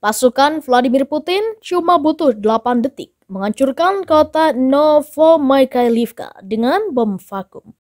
Pasukan Vladimir Putin cuma butuh 8 detik menghancurkan kota Novomykailivka dengan bom vakum.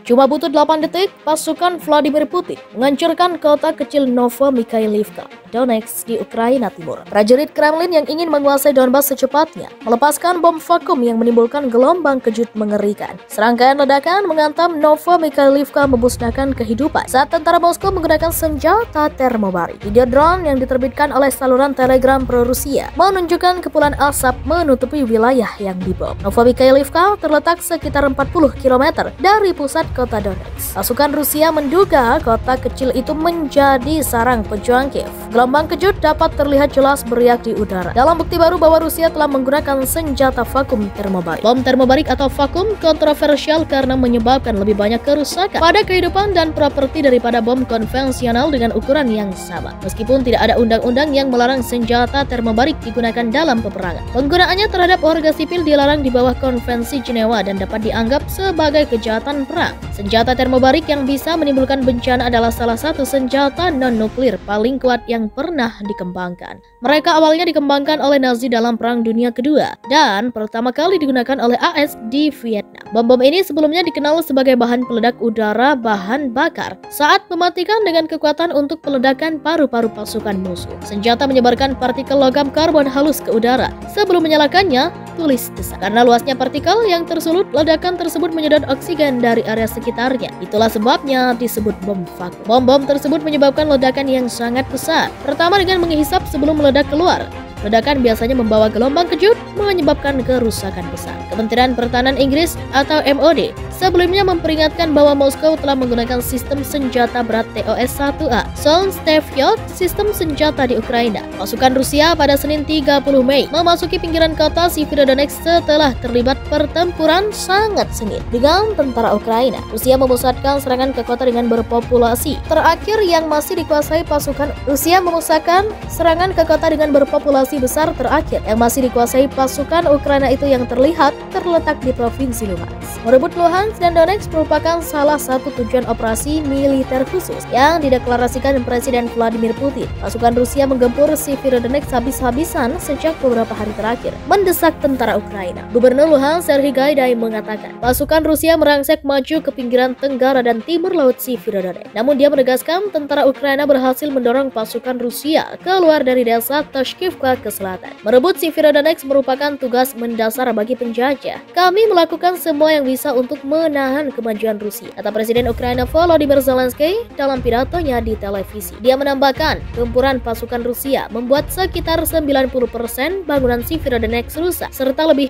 Cuma butuh 8 detik, pasukan Vladimir Putin menghancurkan kota kecil Novomykailivka, Donetsk di Ukraina Timur. Prajurit Kremlin yang ingin menguasai Donbas secepatnya melepaskan bom vakum yang menimbulkan gelombang kejut mengerikan. Serangkaian ledakan menghantam Novomykailivka memusnahkan kehidupan saat tentara Moskow menggunakan senjata termobarik. Video drone yang diterbitkan oleh saluran Telegram pro-Rusia menunjukkan kepulan asap menutupi wilayah yang dibom. Novomykailivka terletak sekitar 40 km dari pusat kota Donetsk. Pasukan Rusia menduga kota kecil itu menjadi sarang pejuang Kiev. Gelombang kejut dapat terlihat jelas beriak di udara. Dalam bukti baru bahwa Rusia telah menggunakan senjata vakum termobarik. Bom termobarik atau vakum kontroversial karena menyebabkan lebih banyak kerusakan pada kehidupan dan properti daripada bom konvensional dengan ukuran yang sama. Meskipun tidak ada undang-undang yang melarang senjata termobarik digunakan dalam peperangan, penggunaannya terhadap warga sipil dilarang di bawah Konvensi Jenewa dan dapat dianggap sebagai kejahatan perang. Senjata termobarik yang bisa menimbulkan bencana adalah salah satu senjata non-nuklir paling kuat yang pernah dikembangkan. Mereka awalnya dikembangkan oleh Nazi dalam Perang Dunia Kedua dan pertama kali digunakan oleh AS di Vietnam. Bom-bom ini sebelumnya dikenal sebagai bahan peledak udara bahan bakar saat mematikan dengan kekuatan untuk peledakan paru-paru pasukan musuh. Senjata menyebarkan partikel logam karbon halus ke udara. Sebelum menyalakannya, tulis desak. Karena luasnya partikel yang tersulut, ledakan tersebut menyedot oksigen dari area sekitarnya. Itulah sebabnya disebut bom vakum. Bom-bom tersebut menyebabkan ledakan yang sangat besar. Pertama dengan menghisap sebelum meledak keluar. Ledakan biasanya membawa gelombang kejut menyebabkan kerusakan besar. Kementerian Pertahanan Inggris atau MOD sebelumnya memperingatkan bahwa Moskow telah menggunakan sistem senjata berat TOS-1A, Solnstevyot, sistem senjata di Ukraina. Pasukan Rusia pada Senin 30 Mei memasuki pinggiran kota Severodonetsk setelah terlibat pertempuran sangat sengit dengan tentara Ukraina. Rusia memusatkan serangan ke kota dengan berpopulasi terakhir yang masih dikuasai pasukan Rusia memusatkan serangan ke kota dengan berpopulasi besar terakhir yang masih dikuasai pasukan Ukraina itu yang terlihat terletak di Provinsi Luhansk. Merebut Luhansk dan Donetsk merupakan salah satu tujuan operasi militer khusus yang dideklarasikan Presiden Vladimir Putin. Pasukan Rusia menggempur Severodonetsk habis-habisan sejak beberapa hari terakhir, mendesak tentara Ukraina. Gubernur Luhansk Serhiy Gaidai mengatakan pasukan Rusia merangsek maju ke pinggiran tenggara dan timur laut Severodonetsk. Namun dia menegaskan tentara Ukraina berhasil mendorong pasukan Rusia keluar dari desa Toshkivka ke selatan. Merebut Severodonetsk merupakan tugas mendasar bagi penjajah. Kami melakukan semua yang bisa untuk menahan kemajuan Rusia, kata Presiden Ukraina Volodymyr Zelensky dalam pidatonya di televisi. Dia menambahkan, gempuran pasukan Rusia membuat sekitar 90% bangunan Severodonetsk rusak, serta lebih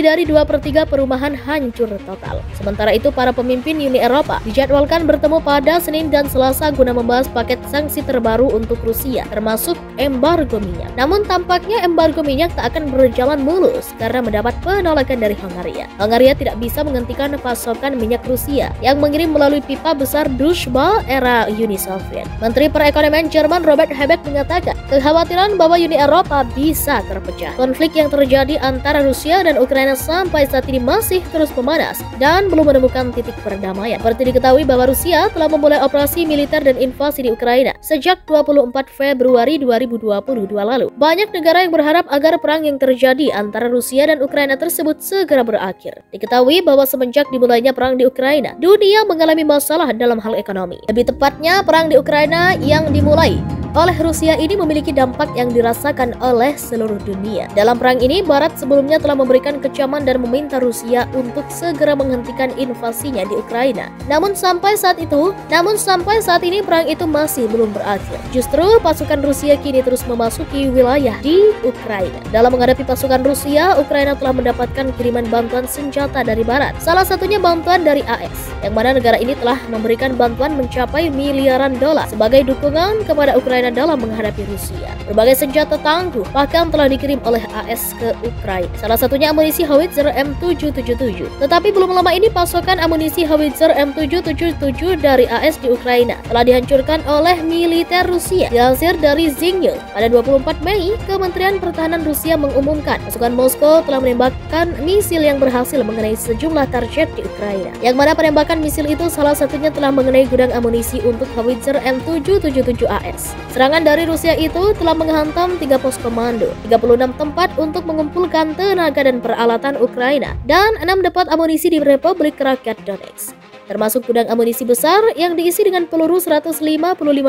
dari 2/3 perumahan hancur total. Sementara itu, para pemimpin Uni Eropa dijadwalkan bertemu pada Senin dan Selasa guna membahas paket sanksi terbaru untuk Rusia, termasuk embargo minyak. Namun tampaknya embargo minyak tak akan berjalan mulus karena mendapat penolakan dari Hongaria. Hongaria tidak bisa menghentikan pasokan minyak Rusia yang mengirim melalui pipa besar Druzhba era Uni Soviet. Menteri Perekonomian Jerman Robert Habeck mengatakan kekhawatiran bahwa Uni Eropa bisa terpecah. Konflik yang terjadi antara Rusia dan Ukraina sampai saat ini masih terus memanas dan belum menemukan titik perdamaian. Seperti diketahui bahwa Rusia telah memulai operasi militer dan invasi di Ukraina sejak 24 Februari 2022 lalu. Banyak negara yang berharap agar perang yang terjadi antara Rusia dan Ukraina tersebut segera berakhir. Diketahui bahwa semenjak dimulainya perang di Ukraina, dunia mengalami masalah dalam hal ekonomi. Lebih tepatnya, perang di Ukraina yang dimulai oleh Rusia ini memiliki dampak yang dirasakan oleh seluruh dunia. Dalam perang ini, Barat sebelumnya telah memberikan kecaman dan meminta Rusia untuk segera menghentikan invasinya di Ukraina. Namun sampai saat ini perang itu masih belum berakhir. Justru pasukan Rusia kini terus memasuki wilayah di Ukraina. Dalam menghadapi pasukan Rusia, Ukraina telah mendapatkan kiriman bantuan senjata senjata dari Barat, salah satunya bantuan dari AS, yang mana negara ini telah memberikan bantuan mencapai miliaran dolar sebagai dukungan kepada Ukraina dalam menghadapi Rusia. Berbagai senjata tangguh bahkan telah dikirim oleh AS ke Ukraina, salah satunya amunisi howitzer M777. Tetapi belum lama ini pasokan amunisi howitzer M777 dari AS di Ukraina telah dihancurkan oleh militer Rusia. Dilansir dari Zingel, pada 24 Mei, Kementerian Pertahanan Rusia mengumumkan pasukan Moskow telah menembakkan misil yang berhasil mengenai sejumlah target di Ukraina, yang mana penembakan misil itu salah satunya telah mengenai gudang amunisi untuk howitzer M777 AS. Serangan dari Rusia itu telah menghantam 3 pos komando, 36 tempat untuk mengumpulkan tenaga dan peralatan Ukraina, dan 6 depot amunisi di Republik Rakyat Donetsk, termasuk gudang amunisi besar yang diisi dengan peluru 155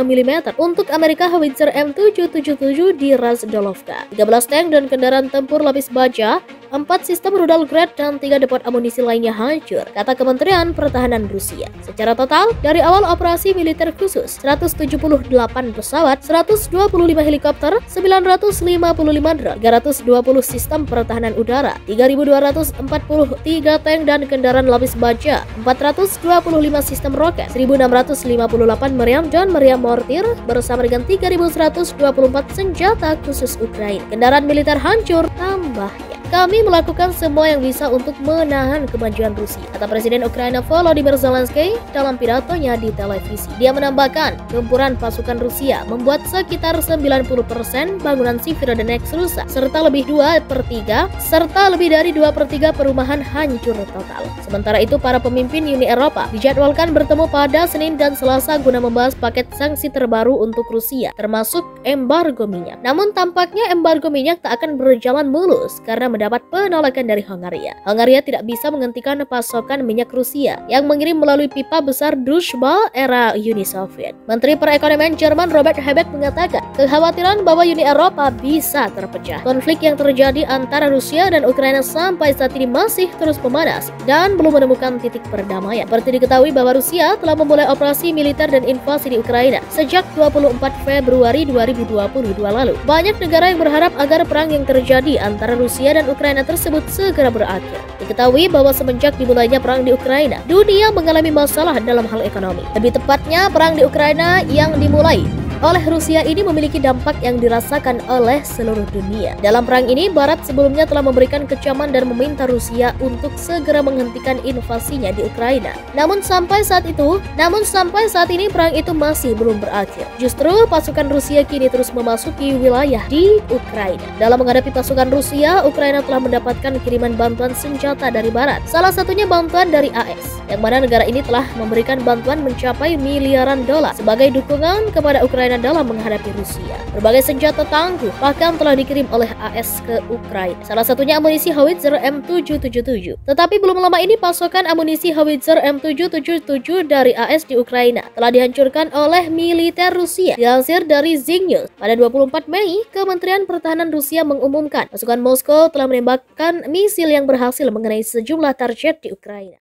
mm untuk Amerika howitzer M777 di Razdolovka, 13 tank dan kendaraan tempur lapis baja, 4 sistem rudal Grad dan 3 depot amunisi lainnya hancur, kata Kementerian Pertahanan Rusia. Secara total, dari awal operasi militer khusus, 178 pesawat, 125 helikopter, 955 drone, 320 sistem pertahanan udara, 3.243 tank dan kendaraan lapis baja, 425 sistem roket, 1.658 meriam dan meriam mortir, bersama dengan 3.124 senjata khusus Ukraina. Kendaraan militer hancur tambahnya. Kami melakukan semua yang bisa untuk menahan kemajuan Rusia, kata Presiden Ukraina Volodymyr Zelensky dalam pidatonya di televisi. Dia menambahkan, gempuran pasukan Rusia membuat sekitar 90% bangunan sipil Donetsk rusak, serta lebih dari 2/3 perumahan hancur total. Sementara itu, para pemimpin Uni Eropa dijadwalkan bertemu pada Senin dan Selasa guna membahas paket sanksi terbaru untuk Rusia, termasuk embargo minyak. Namun tampaknya embargo minyak tak akan berjalan mulus karena mendapat penolakan dari Hongaria. Hongaria tidak bisa menghentikan pasokan minyak Rusia yang mengirim melalui pipa besar Druzhba era Uni Soviet. Menteri Perekonomian Jerman Robert Habeck mengatakan kekhawatiran bahwa Uni Eropa bisa terpecah. Konflik yang terjadi antara Rusia dan Ukraina sampai saat ini masih terus memanas dan belum menemukan titik perdamaian. Seperti diketahui bahwa Rusia telah memulai operasi militer dan invasi di Ukraina sejak 24 Februari 2022 lalu. Banyak negara yang berharap agar perang yang terjadi antara Rusia dan Ukraina tersebut segera berakhir. Diketahui bahwa semenjak dimulainya perang di Ukraina, dunia mengalami masalah dalam hal ekonomi. Lebih tepatnya, perang di Ukraina yang dimulai oleh Rusia ini memiliki dampak yang dirasakan oleh seluruh dunia. Dalam perang ini, Barat sebelumnya telah memberikan kecaman dan meminta Rusia untuk segera menghentikan invasinya di Ukraina. Namun sampai saat ini perang itu masih belum berakhir. Justru pasukan Rusia kini terus memasuki wilayah di Ukraina. Dalam menghadapi pasukan Rusia, Ukraina telah mendapatkan kiriman bantuan senjata dari Barat, salah satunya bantuan dari AS, yang mana negara ini telah memberikan bantuan mencapai miliaran dolar sebagai dukungan kepada Ukraina dalam menghadapi Rusia. Berbagai senjata tangguh bahkan telah dikirim oleh AS ke Ukraina, salah satunya amunisi howitzer M777. Tetapi belum lama ini pasokan amunisi howitzer M777 dari AS di Ukraina telah dihancurkan oleh militer Rusia. Dilansir dari Zingel, pada 24 Mei, Kementerian Pertahanan Rusia mengumumkan pasukan Moskow telah menembakkan misil yang berhasil mengenai sejumlah target di Ukraina.